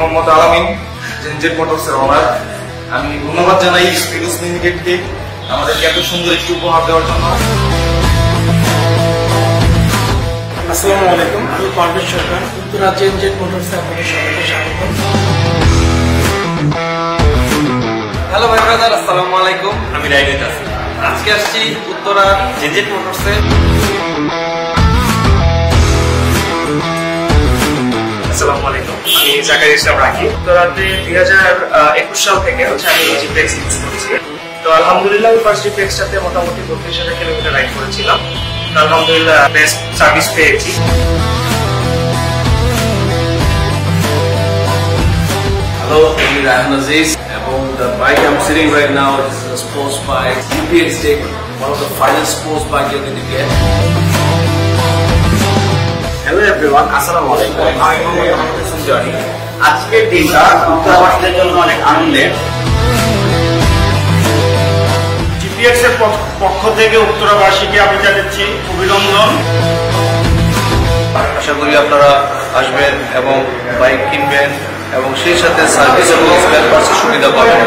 মোহাম্মদ আলামিন, জেনজেট মোটরসের ওনার। আমি ধন্যবাদ জানাই স্পিডোস লিমিটেডকে আমাদেরকে এত সুন্দর একটি উপহার দেওয়ার জন্য। আসসালামু আলাইকুম, আমি পারভেজ সরকার, উত্তরা জেনজেট মোটরসে আপনাদের সবাইকে স্বাগত। হ্যালো ভাই ব্রাদার, আসসালামু আলাইকুম, আমি রাইডেট আছি। আজকে আসছি উত্তরা জেনজেট মোটরসে। আসসালামু আলাইকুম, আমি জাকারিয়া ইসলাম রাখি। উত্তরাতে 2021 সাল থেকে আমি জিপিএক্স ইউজ করছি। তো আলহামদুলিল্লাহ আমি ফার্স্ট জিপিএক্সটাতে মোটামুটি 32,000 কিলোমিটার রাইড করেছিলাম। আলহামদুলিল্লাহ বেস্ট সার্ভিস পেয়েছি। Hello, I'm Rahan Aziz. The bike I'm sitting right now is a sports bike, GPX Tech, one of the finest sports bike you're going to get. Hello everyone, আসসালামু আলাইকুম। আমি Mohammad Ahmad Hossain Johnny. আজকের দিনটা উত্তরাবাসীদের জন্য অনেক আনন্দের। GPX এর পক্ষ থেকে উত্তরাবাসীকে আমি জানাচ্ছি অভিনন্দন। আশা করি আপনারা আসবেন এবং বাইক কিনবেন এবং সেই সাথে সার্ভিস এবং স্পেয়ার পার্টসের সুবিধা পাবেন।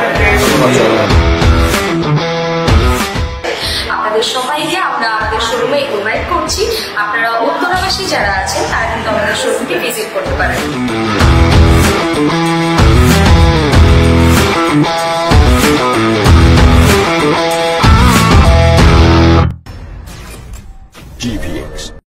আপনাদের সবাইকে আমরা আমাদের শোরুমে ইনভাইট করছি। আপনারা উত্তরাবাসী যারা আছেন তারা কিন্তু আমাদের শোরুমটি ভিজিট করতে পারেন। GPX